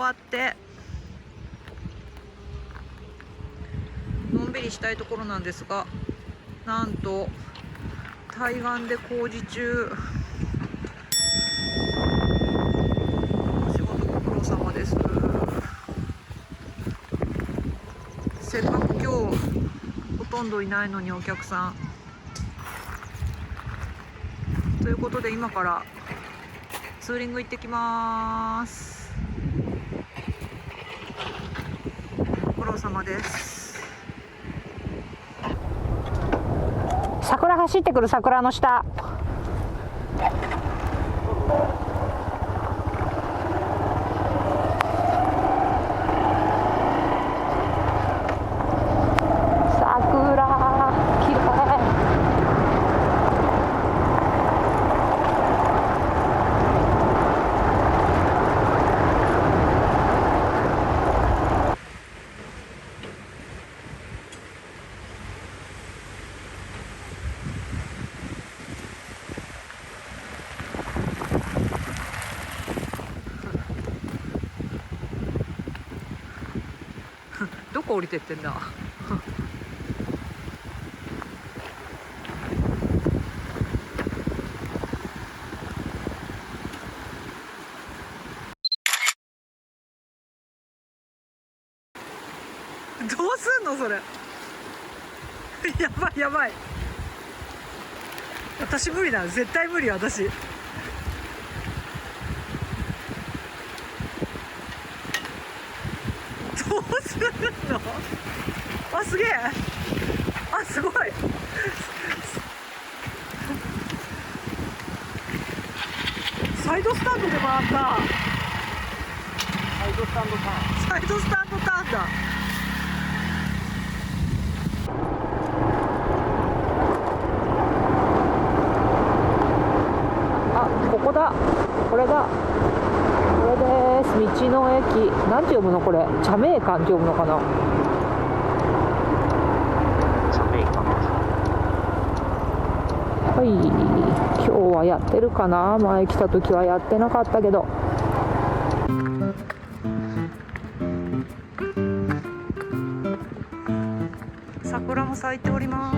わってのんびりしたいところなんですが、なんと対岸で工事中。お仕事ご苦労様です。せっかく今日ほとんどいないのにお客さんということで、今からツーリング行ってきます。ご苦労様です。桜走ってくる、桜の下。どこ降りてってんだどうすんのそれやばいやばい、私無理だ、絶対無理、私どうすんの。あ、すげえ、あ、すごいサイドスタンドで回った。サイドスタンドターン、サイドスタンドターンだ。あ、ここだ、これだ、これです。道の駅、なんて読むのこれ、茶名館って読むのかな。茶名館。はい、今日はやってるかな。前来た時はやってなかったけど。桜も咲いております。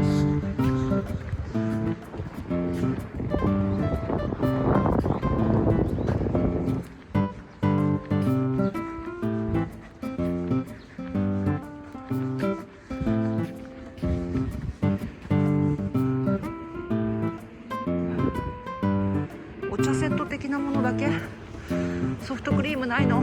お茶セット的なものだけ、ソフトクリームないの。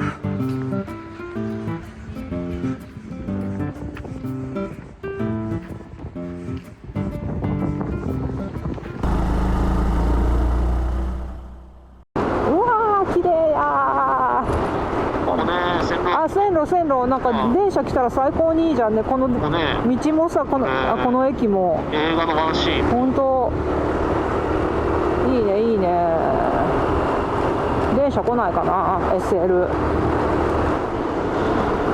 線路、なんか電車来たら最高にいいじゃんね。この道もさ、この駅も映画のワンシーン、本当いいね、いいね。電車来ないかな、 SL。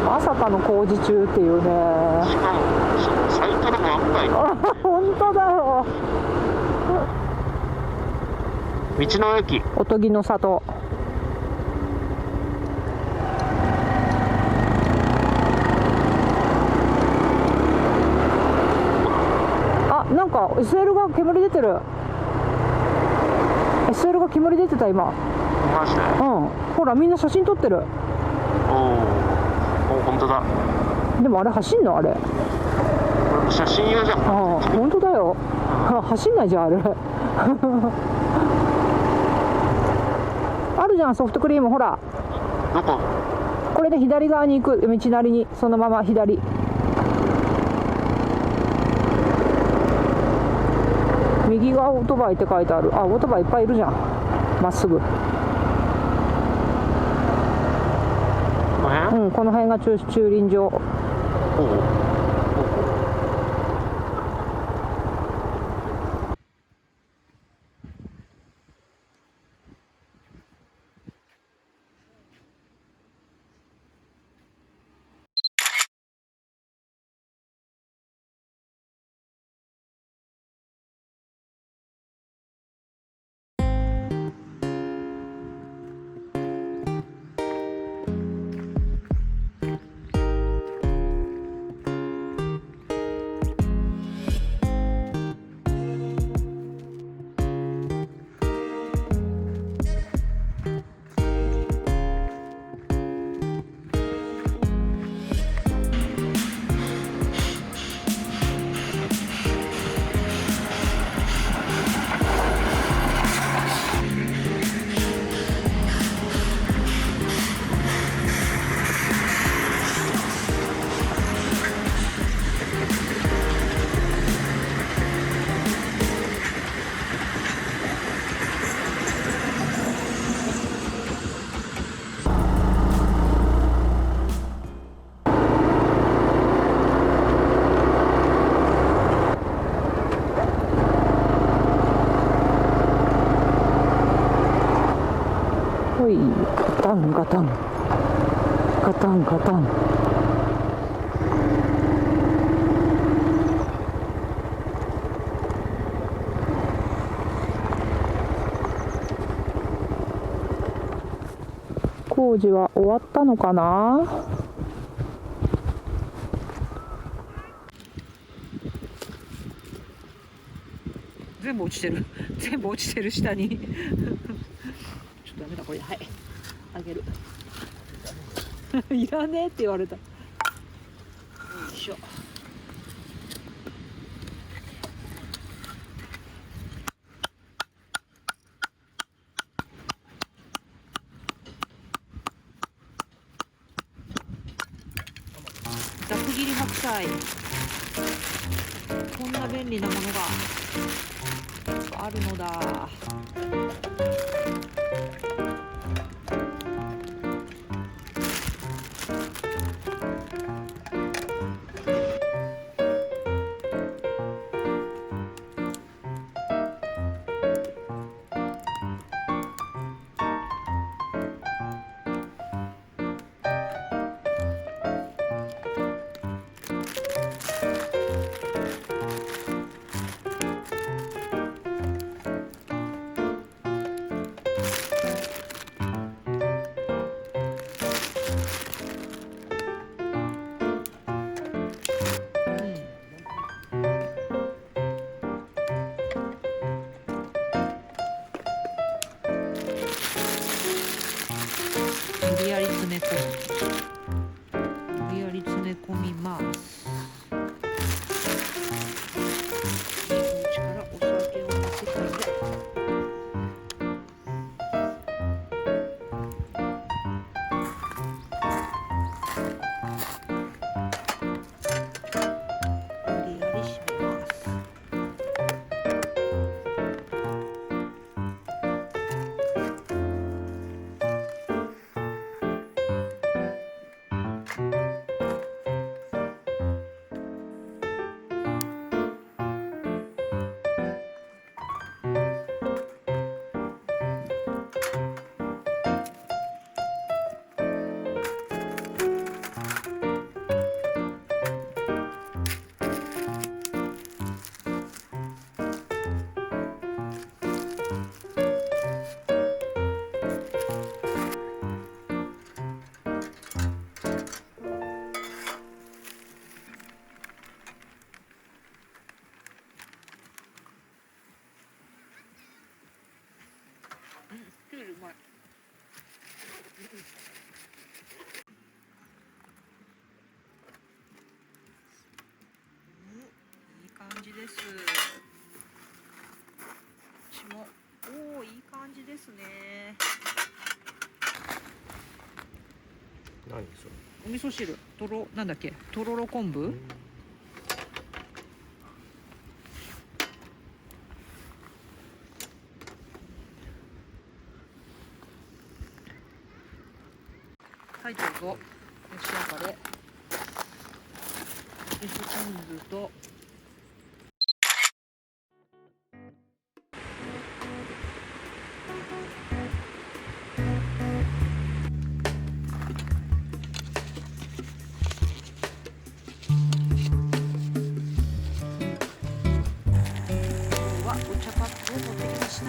まさかの工事中っていうね。しかも最多でも案外本当だよ。道の駅おとぎの里。なんか SL が煙出てる。 SL が煙出てた今。マジで。うん、ほらみんな写真撮ってる。お、本当だ。でもあれ走んの、あれ。これ写真用じゃん。本当だよ。走んないじゃんあれあるじゃんソフトクリーム、ほら。どこ。これで左側に行く、道なりにそのまま左。右側オートバイって書いてある。あ、オートバイいっぱいいるじゃん、まっすぐ。うん、この辺が駐輪場。いガタンガタンガタンガタン。工事は終わったのかな。全部落ちてる全部落ちてる下にちょっとダメだこれ。はい、あげるいらねえって言われた。よいしょ。ざく切り白菜、こんな便利なものがあるのだ。無理やり詰め込む。無理やり詰め込みます。入り口からお酒を乗せたり。無理やり閉めます。キュウリうまい。いい感じです。血もいい感じですね。何それ。お味噌汁、なんだっけ、とろろ昆布。はい、どうぞ召し上がれ。味噌昆布とお茶パックを持ってきました。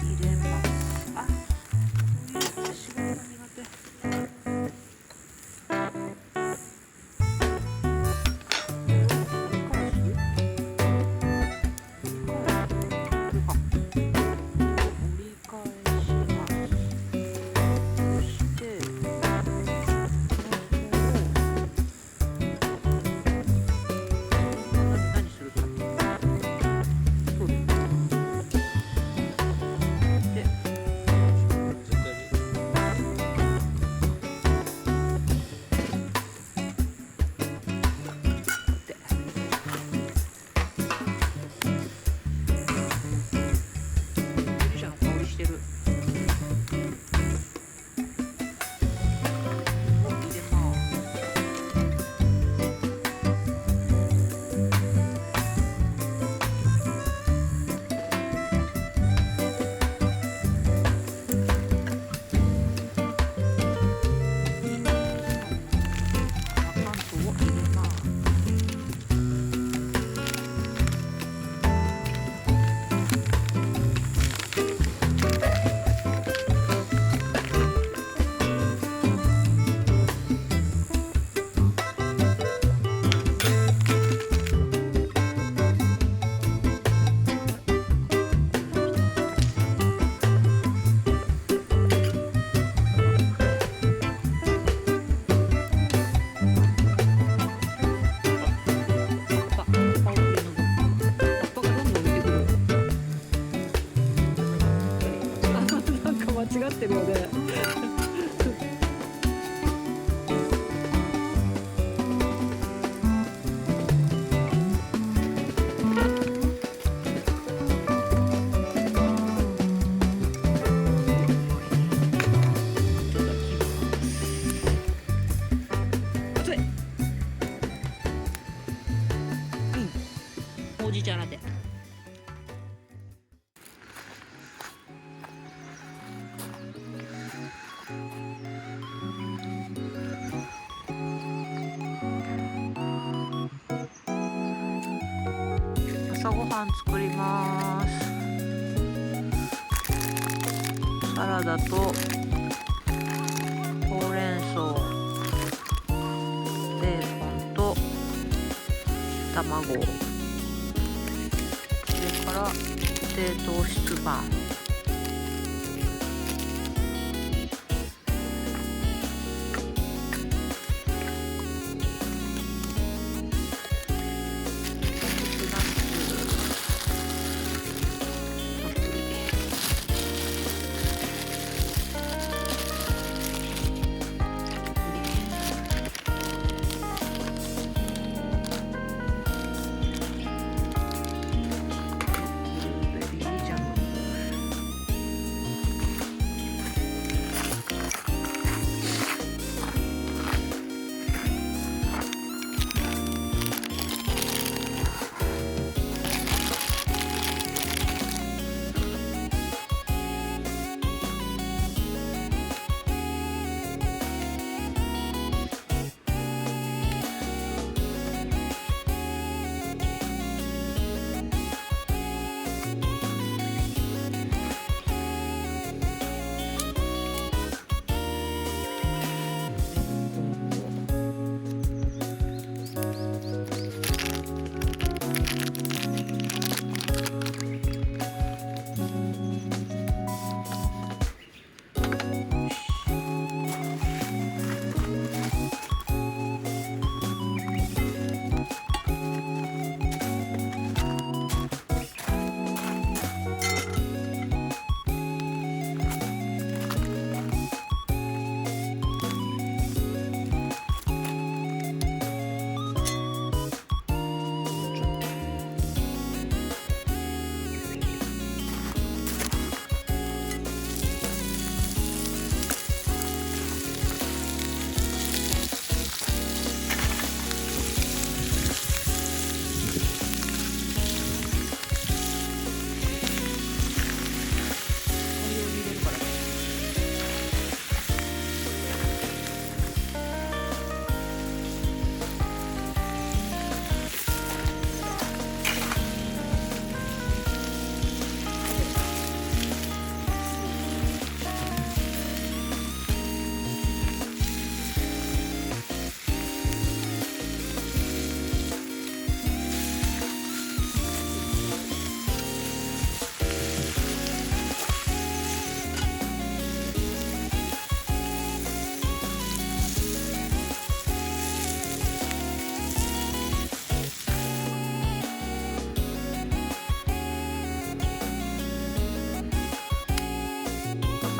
入れます。あ、仕事おじいちゃんラテ。朝ごはん作ります。サラダとほうれん草、ベーコンと卵、それから低糖質パン、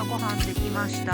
ご飯できました。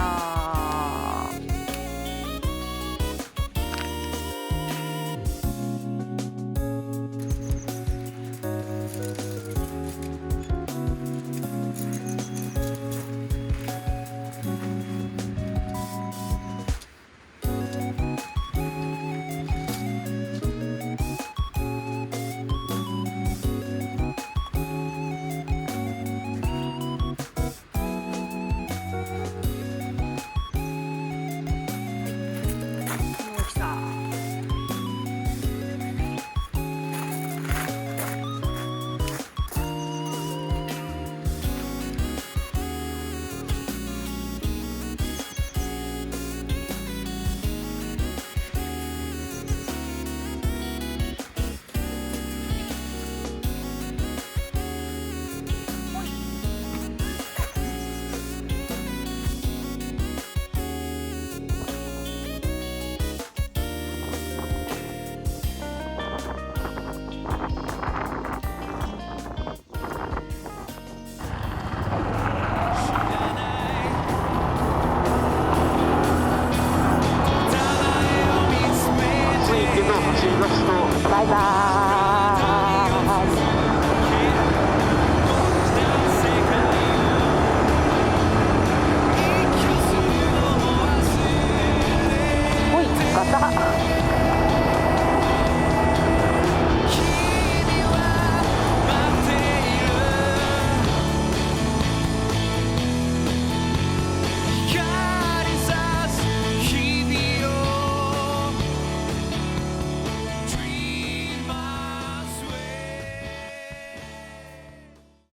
バイバーイ。